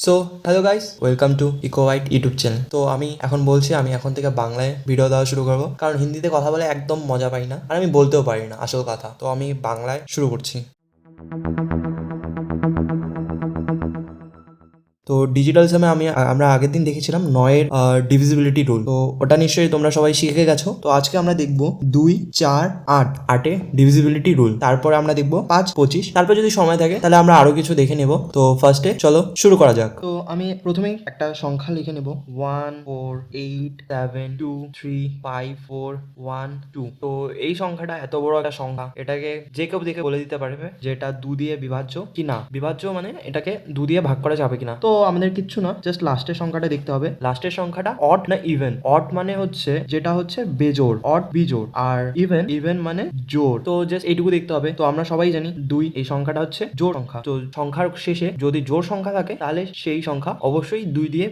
So hello guys, welcome to eco white YouTube channel. তো আমি এখন থেকে বাংলায় ভিডিও দেওয়া শুরু করবো, কারণ হিন্দিতে কথা বলে একদম মজা পাই না, আর আমি বলতেও পারি না আসল কথা। তো আমি বাংলায় শুরু করছি। তো ডিজিটাল সামে আমরা আগের দিন দেখেছিলাম নয়ের ডিভিজিবিলিটি রুল। তো ওটা নিশ্চয়ই তোমরা সবাই শিখে গেছো। তো আজকে আমরা দেখবো 2, 4, 8 আটে ডিভিজিবিলিটি রুল। তারপরে আমরা দেখবো 5, 25। তারপর যদি সময় থাকে তাহলে আমরা আরো কিছু দেখে নেব। তো ফার্স্টে চলো শুরু করা যাক। তো আমি প্রথমেই একটা সংখ্যা লিখে নেব, 1, 4, 8, 7, 2, 3, 5, 4, 1, 2। তো এই সংখ্যাটা এত বড় একটা সংখ্যা, এটাকে যে কেউ দেখে বলে দিতে পারবে যে এটা 2 দিয়ে বিভাজ্য কি না। বিভাজ্য মানে এটাকে 2 দিয়ে ভাগ করা যাবে কিনা। তো আমাদের কিচ্ছু না, জাস্ট লাস্টের সংখ্যাটা দেখতে হবে। লাস্টের সংখ্যাটা অড না ইভেন। অড মানে হচ্ছে যেটা হচ্ছে বেজোড়, অড বিজোড়, আর ইভেন ইভেন মানে জোড়। তো জাস্ট এইটুকু দেখতে হবে। তো আমরা সবাই জানি 2 এই সংখ্যাটা হচ্ছে জোড় সংখ্যা। তো সংখ্যার শেষে যদি জোড় সংখ্যা থাকে তাহলে সেই সংখ্যা অবশ্যই 2 দিয়ে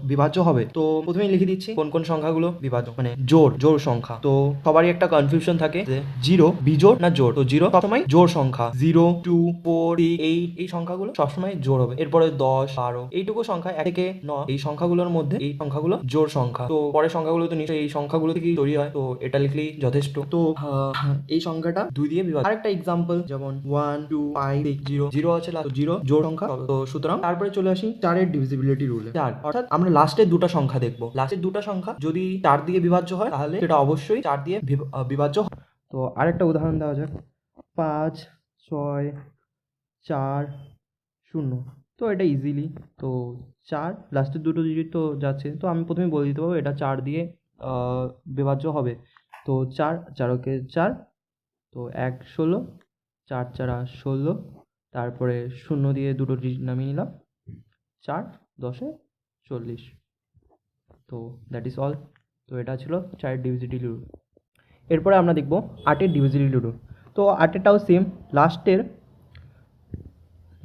বিভাজ্য হবে। তো প্রথমেই লিখে দিচ্ছি কোন কোন সংখ্যাগুলো বিভাজ্য মানে জোড় সংখ্যা। তো সবারই একটা কনফিউশন থাকে যে 0 বিজোড় না জোড়। তো 0 সবসময় জোড় সংখ্যা, 0, 2, 4, 6, 8 এই সংখ্যাগুলো সবসময় জোড় হবে। এরপরে 10, 12 এইটুকু সংখ্যা 1 থেকে 9 এই সংখ্যাগুলোর মধ্যে এই সংখ্যাগুলো জোড় সংখ্যা। তো পরের সংখ্যাগুলো তো নিশ্চয়ই এই সংখ্যাগুলো থেকেই তৈরি হয়। তো এটা লিখলেই যথেষ্ট। তো এই সংখ্যাটা 2 দিয়ে বিভাজ্য। আরেকটা এক্সাম্পল যেমন 1, 2, 5, 6, 0 0 আছে, 0 জোড় সংখ্যা। তো সুতরাং তারপরে চলে আসি 4 এর ডিভিজিবিলিটি রুলে। 4 অর্থাৎ আমরা লাস্টের দুটো সংখ্যা দেখবো। লাস্টের দুটো সংখ্যা যদি 4 দিয়ে বিভাজ্য হয় তাহলে সেটা অবশ্যই 4 দিয়ে বিভাজ্য। তো আরেকটা উদাহরণ দেওয়া যাক, 5, 6, 4, 0। তো এটা ইজিলি, তো 4 লাস্টের দুটো ডিজিট তো যাচ্ছে। তো আমি প্রথমে বলে দিতে পারবো এটা 4 দিয়ে বিভাজ্য হবে। তো 4 4কে 4, তো 1 16, 4 4 16, তারপরে 0 দিয়ে দুটো ডিজিট নামিয়ে নিলাম, 4 10 40। তো দ্যাট ইজ অল। তো এটা ছিল 4 ডিভিজিবিলিটি রুল। এরপরে আমরা দেখব 8 এর ডিভিজিবিলিটি রুল। তো 8 এরটাও সেম,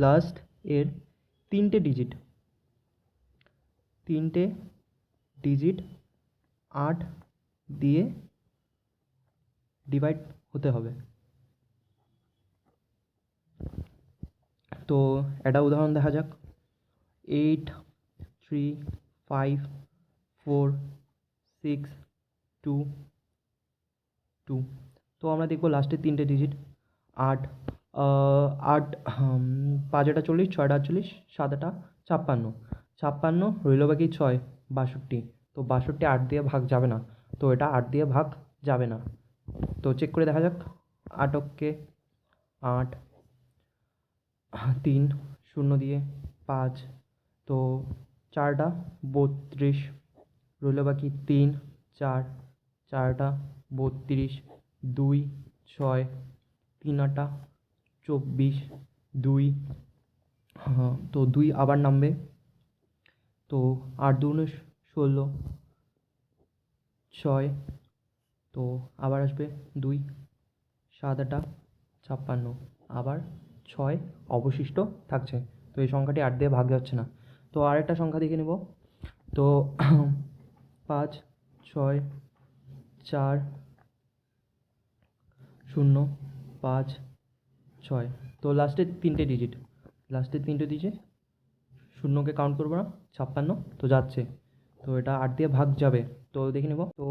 লাস্ট এর তিনটে ডিজিট 8 দিয়ে ডিভাইড হতে হবে। তো একটা উদাহরণ দেখা যাক, 8, 3, 5, 4, 6, 2, 2। তো আমরা দেখবো লাস্টের তিনটে ডিজিট 8, 8, 5 এটা 40, 6 এটা 48, 7 এটা 56, রইল বাকি 6 62। তো 62 8 দিয়ে ভাগ যাবে না। তো এটা 8 দিয়ে ভাগ যাবে না। তো চেক করে দেখা যাক, 8কে 8, 3 0 দিয়ে 5, তো 4টা 32, রইল বাকি 3 4, 4টা 32, 2 6, 3 8 24, 2, তো 2 আবার নামবে। তো 8 2 16, 6, তো আবার আসবে 2, 7 8 56, আবার 6 অবশিষ্ট থাকছে। তো এই সংখ্যাটি 8 দিয়ে ভাগ যাচ্ছে না। তো আরেকটা সংখ্যা দেখে নেব। তো 5 6 4 0 5 6। তো লাস্টের তিনটে ডিজিট 0কে কাউন্ট করবো না, 56 তো যাচ্ছে। তো এটা 8 দিয়ে ভাগ যাবে। তো দেখে নেব। তো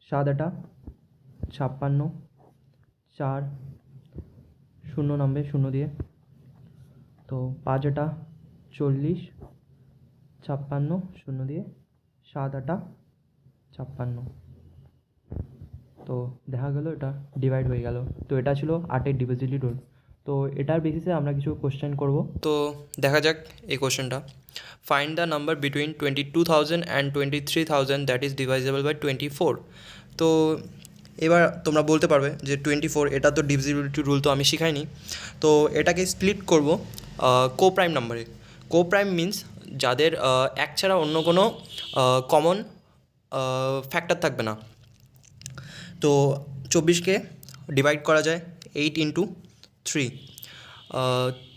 7 8 56, 4 0 নামবে 0 দিয়ে। তো 5 8 40, 56 0 দিয়ে, 7 8 56। তো দেখা গেল এটা ডিভাইড হয়ে গেল। তো এটা ছিল 8 এর ডিভিজিবিলিটি রুল। তো এটার বেসিসে আমরা কিছু কোশ্চেন করব। তো দেখা যাক এই কোশ্চেনটা, find the number between 22,000 and 23,000 that is divisible by 24। তো এবার তোমরা বলতে পারবে যে 24 এটা তো ডিভিজিবিলিটি রুল তো আমি শিখাইনি। তো এটাকে স্প্লিট করব কোপ্রাইম নাম্বারে। কোপ্রাইম মিন্স যাদের এক ছাড়া অন্য কোনো কমন ফ্যাক্টর থাকবে না। তো 24কে ডিভাইড করা যায় 8 ইন্টু 3,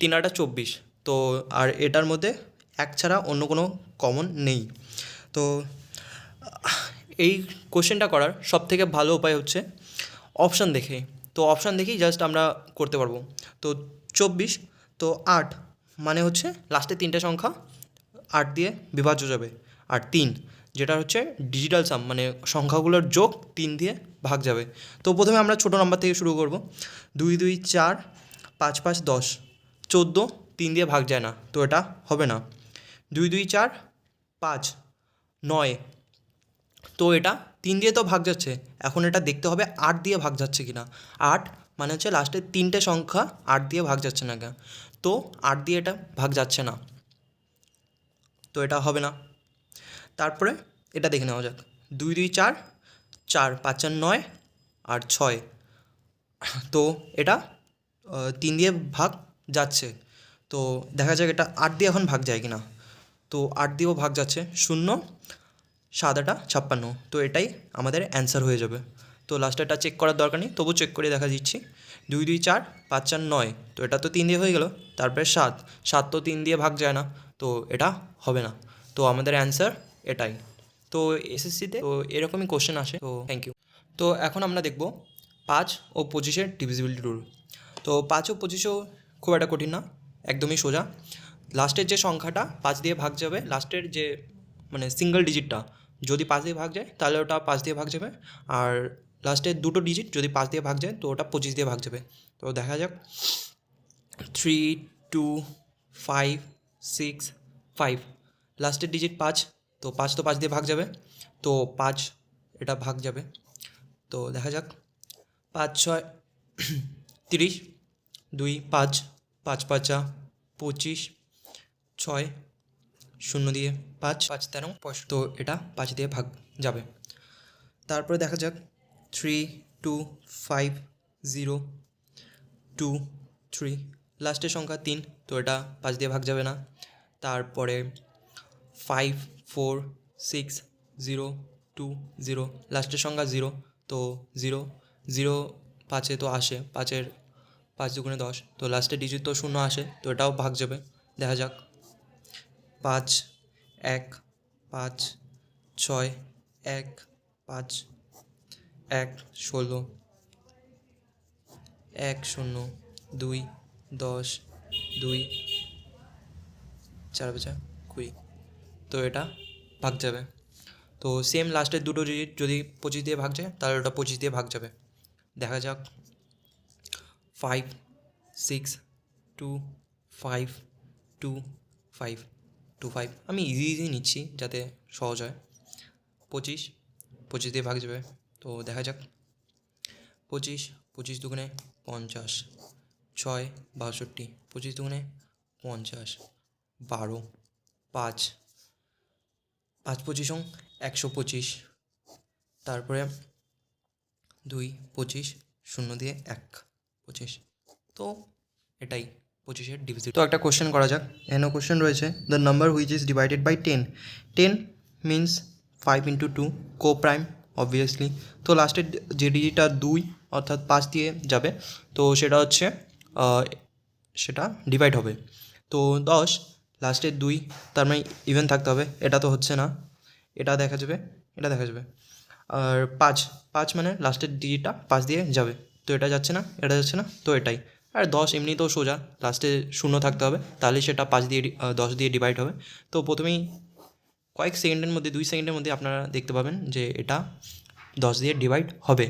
3 8 24। তো আর এটার মধ্যে এক ছাড়া অন্য কোনো কমন নেই। তো এই কোশ্চেনটা করার সবথেকে ভালো উপায় হচ্ছে অপশান দেখে। তো অপশান দেখেই জাস্ট আমরা করতে পারবো। তো 24, তো 8 মানে হচ্ছে লাস্টে তিনটে সংখ্যা 8 দিয়ে বিভাজ্য যাবে, আর 3 যেটা হচ্ছে ডিজিটাল সাম মানে সংখ্যাগুলোর যোগ 3 দিয়ে ভাগ যাবে। তো প্রথমে আমরা ছোটো নাম্বার থেকে শুরু করব। 2 2 4, 5 5 10, 14 3 দিয়ে ভাগ যায় না, তো এটা হবে না। 2 2 4, 5 9, তো এটা 3 দিয়ে তো ভাগ যাচ্ছে, এখন এটা দেখতে হবে 8 দিয়ে ভাগ যাচ্ছে কি না। 8 মানে হচ্ছে লাস্টের 3টে সংখ্যা 8 দিয়ে ভাগ যাচ্ছে না কেন, তো 8 দিয়ে এটা ভাগ যাচ্ছে না, তো এটা হবে না। তারপরে এটা দেখে নেওয়া যাক। 2 2 4, 4 5 4 9 আর 6, তো এটা 3 দিয়ে ভাগ যাচ্ছে, তো দেখা যাক এটা 8 দিয়ে এখন ভাগ যায় কি না। তো 8 দিয়েও ভাগ যাচ্ছে, 0 7 8 56, তো এটাই আমাদের অ্যান্সার হয়ে যাবে। তো লাস্টে এটা চেক করার দরকার নেই, তবু চেক করে দেখা দিচ্ছি। 2 2 4, 5 4 9, তো এটা তো 3 দিয়ে হয়ে গেল। তারপরে 7 7 তো 3 দিয়ে ভাগ যায় না, তো এটা হবে না। তো আমাদের অ্যান্সার এটাই। তো এসএসসিতে তো এরকমই কোশ্চেন আসে। তো থ্যাংক ইউ। তো এখন আমরা দেখব 5 ও 25-এর ডিভিজিবিলিটি রুল। তো 5 ও 25ও খুব একটা কঠিন না, একদমই সোজা। লাস্টের যে সংখ্যাটা 5 দিয়ে ভাগ যাবে, লাস্টের যে মানে সিঙ্গেল ডিজিটটা যদি 5 দিয়ে ভাগ যায় তাহলে ওটা 5 দিয়ে ভাগ যাবে, আর লাস্টের দুটো ডিজিট যদি 5 দিয়ে ভাগ যায় তো ওটা 25 দিয়ে ভাগ যাবে। তো দেখা যাক 3 2 5 6 5, লাস্টের ডিজিট 5, তো 5 তো 5 দিয়ে ভাগ যাবে, তো 5 এটা ভাগ যাবে। তো দেখা যাক 5 6 30, 2 5 5 5 25, 6 0 দিয়ে 5 5 13 65, তো এটা 5 দিয়ে ভাগ যাবে। তারপরে দেখা যাক 3 2 5 0 2 3, লাস্টের সংখ্যা 3, তো এটা 5 দিয়ে ভাগ যাবে না। তারপরে 5 4 6 0 2 0, লাস্টের সংখ্যা 0, তো 0 0 5-এ তো আসে, 5-এর 5 2 10, তো লাস্টের ডিজিট তো 0 আসে, তো এটাও ভাগ যাবে। দেখা যাক 5 1 5 6 1 5 1 16 1 0 2 10 2 4 5 20, তো এটা ভাগ যাবে। তো সেম লাস্টের দুটো ডিজিট যদি 25 দিয়ে ভাগ যায় তাহলে ওটা 25 দিয়ে ভাগ যাবে। দেখা যাক 5 6 2 5 2 5 2 5, আমি ইজি ইজি নিচ্ছি যাতে সহজ হয়। 25 25 দিয়ে ভাগ যাবে, তো দেখা যাক 25 25 দুগুণে 50, 6 62, 25 দুগুণে 50, 12 5 5 25 125, তারপরে 2 25 0 দিয়ে 1 25, তো এটাই 25-এর ডিভিজিট। তো একটা কোশ্চেন করা যাক। এখানে কোশ্চেন রয়েছে the number which is divided by 10 10 means 5 into 2 coprime obviously. তো লাস্টের যে ডিজিটটা 2 অর্থাৎ 5 দিয়ে যাবে, তো সেটা হচ্ছে সেটা ডিভাইড হবে। তো 10 লাস্টের 2, তার মানে ইভেন থাকতে হবে, এটা তো হচ্ছে না, এটা দেখা যাবে, এটা দেখা যাবে। আর 5 5 মানে লাস্টের ডিজিটটা 5 দিয়ে যাবে, তো এটা যাচ্ছে না, এটা যাচ্ছে না, তো এটাই। আর 10 এমনিতেও সোজা, লাস্টে 0 থাকতে হবে, তাহলে সেটা 5 দিয়ে 10 দিয়ে ডিভাইড হবে। তো প্রথমেই কয়েক সেকেন্ডের মধ্যে 2 সেকেন্ডের মধ্যে আপনারা দেখতে পাবেন যে এটা 10 দিয়ে ডিভাইড হবে।